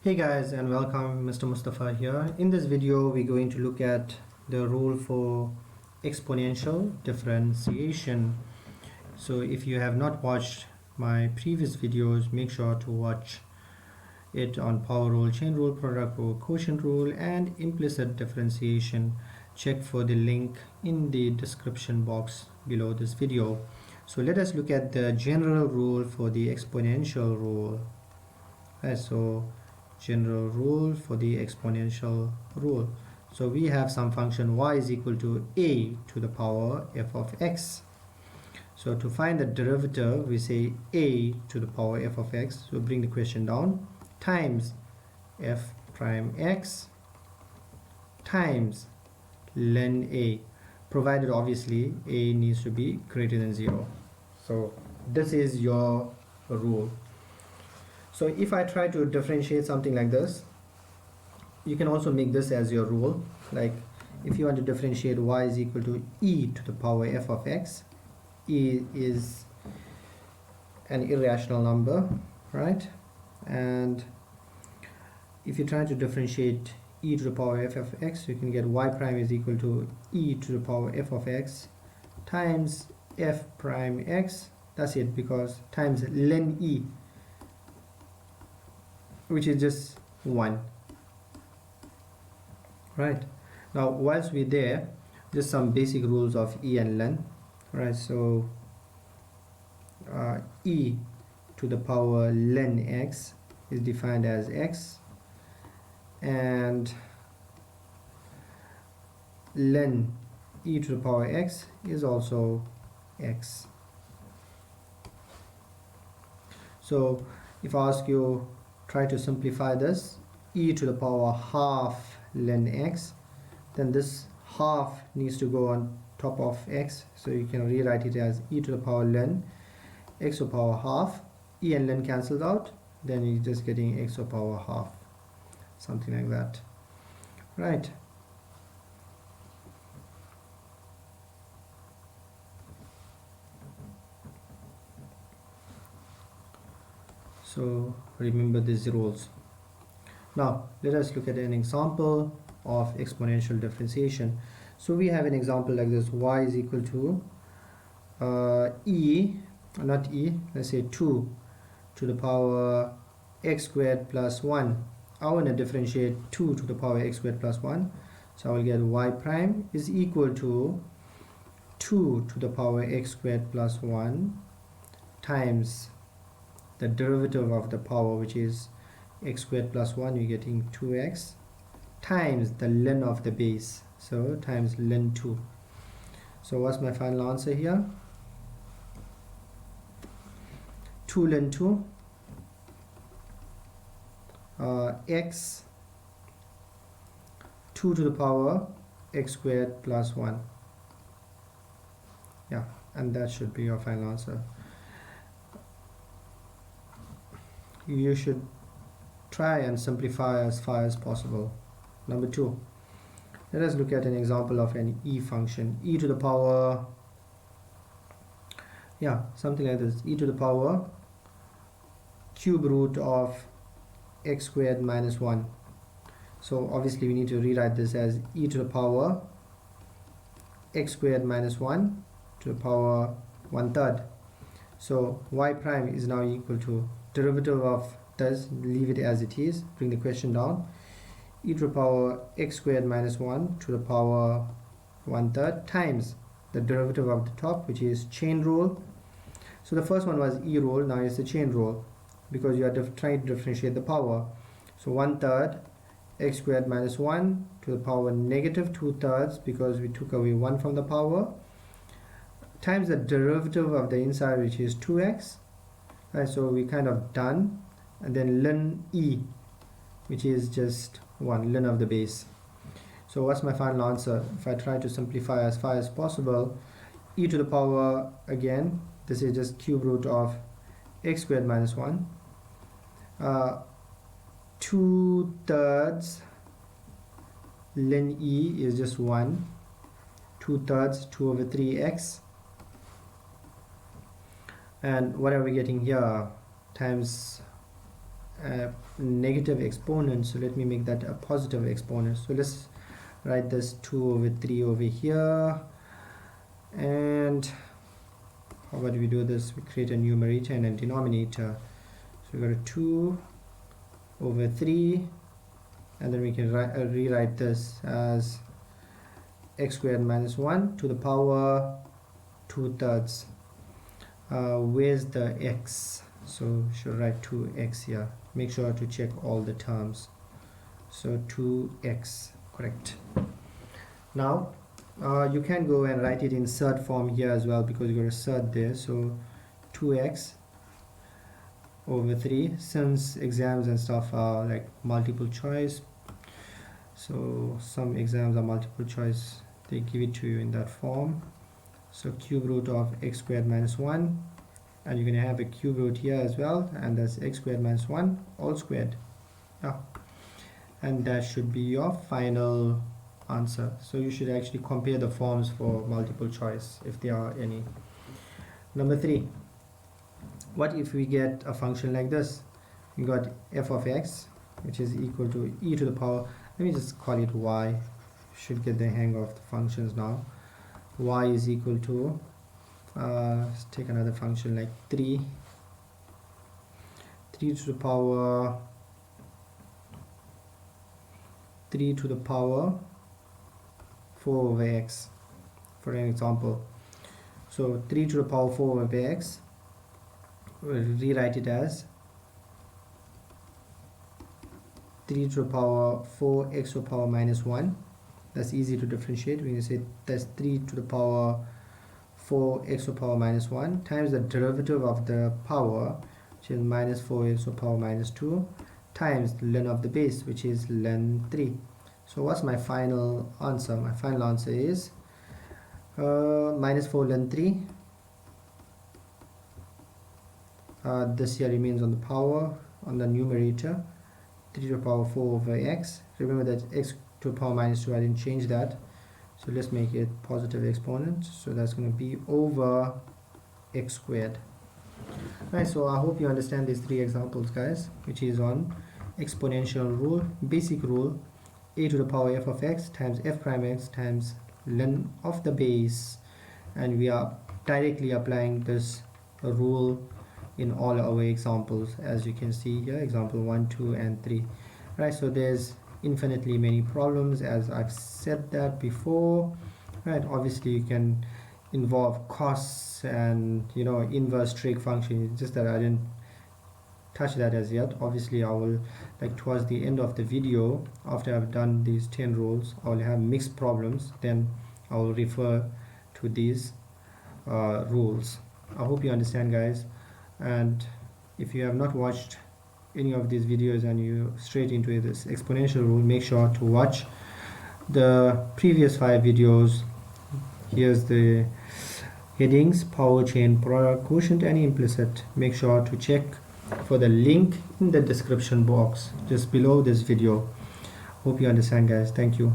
Hey guys, and welcome. Mr. Mustafa here. In this video we're going to look at the rule for exponential differentiation. So if you have not watched my previous videos, make sure to watch it on power rule, chain rule, product rule, quotient rule, and implicit differentiation. Check for the link in the description box below this video. So let us look at the general rule for the exponential rule. So general rule for the exponential rule. So we have some function y is equal to a to the power f of x. So to find the derivative, we say a to the power f of x. So bring the question down, times f prime x times ln a, provided obviously a needs to be greater than 0. So this is your rule. So if I try to differentiate something like this, you can also make this as your rule. Like if you want to differentiate y is equal to e to the power f of x, e is an irrational number, right? And if you try to differentiate e to the power f of x, you can get y prime is equal to e to the power f of x times f prime x. That's it, because times ln e, which is just 1. Right, now whilst we're there, just some basic rules of e and ln. Right, so e to the power ln x is defined as x, and ln e to the power x is also x. So if I ask you, try to simplify this, e to the power half ln x, then this half needs to go on top of x, so you can rewrite it as e to the power ln x to the power half. E and ln cancelled out, then you're just getting x to the power half, something like that. Right, so remember these rules. Now let us look at an example of exponential differentiation. So we have an example like this: y is equal to let's say 2 to the power x squared plus 1. I want to differentiate 2 to the power x squared plus 1, so I will get y prime is equal to 2 to the power x squared plus 1 times the derivative of the power, which is x squared plus 1, you're getting 2x, times the ln of the base, so times ln 2. So what's my final answer here? 2 ln 2, x 2 to the power x squared plus 1. Yeah, and that should be your final answer. You should try and simplify as far as possible. Number 2, let us look at an example of an e function, e to the power, something like this, e to the power cube root of x squared minus 1. So obviously we need to rewrite this as e to the power x squared minus 1 to the power 1/3. So y prime is now equal to derivative of this, leave it as it is, bring the question down, e to the power x squared minus 1 to the power 1/3 times the derivative of the top, which is chain rule. So the first one was e rule, now it's the chain rule, because you are trying to differentiate the power. So 1/3 x squared minus 1 to the power negative 2/3, because we took away 1 from the power, times the derivative of the inside, which is 2x. Right, so we kind of done, and then ln e, which is just 1, ln of the base. So what's my final answer? If I try to simplify as far as possible, e to the power, again this is just cube root of x squared minus 1, 2/3 ln e is just 1, 2/3 2/3x, and what are we getting here? Times a negative exponent, so let me make that a positive exponent. So let's write this 2 over 3 over here, and how about we do this? We create a numerator and a denominator. So we got a 2 over 3, and then we can rewrite this as x squared minus 1 to the power 2/3. Where's the x? So we should write 2x here. Make sure to check all the terms. So 2x, correct. Now you can go and write it in surd form here as well, because you got a surd there. So 2x over 3, since exams and stuff are like multiple choice, so some exams are multiple choice, they give it to you in that form. So cube root of x squared minus 1, and you're going to have a cube root here as well, and that's x squared minus 1 all squared. And that should be your final answer. So you should actually compare the forms for multiple choice if there are any. Number 3, what if we get a function like this? We got f of x, which is equal to e to the power, let me just call it y, should get the hang of the functions now. Y is equal to let's take another function like 3 to the power 4 over x, for an example. So 3 to the power 4 over x, we'll rewrite it as 3 to the power 4x to the power minus 1. That's easy to differentiate. We can say that's 3 to the power 4x to the power minus 1 times the derivative of the power, which is minus 4x to the power minus 2, times the ln of the base, which is ln 3. So what's my final answer? My final answer is minus 4 ln 3. This here remains on the power, on the numerator, 3 to the power 4 over x. Remember that x to the power minus 2, I didn't change that, so let's make it positive exponent. So that's going to be over x squared. Right, so I hope you understand these 3 examples, guys, which is on exponential rule, basic rule, a to the power f of x times f prime x times ln of the base, and we are directly applying this rule in all our examples, as you can see here, example 1, 2 and 3. Right, so there's infinitely many problems, as I've said that before. Right, obviously you can involve costs and inverse trig function. It's just that I didn't touch that as yet. Obviously I will, like towards the end of the video, after I've done these 10 rules, I will have mixed problems, then I will refer to these rules. I hope you understand, guys, and if you have not watched any of these videos and you straight into this exponential rule, make sure to watch the previous 5 videos. Here's the headings: power, chain, product, quotient and implicit. Make sure to check for the link in the description box just below this video. Hope you understand, guys. Thank you.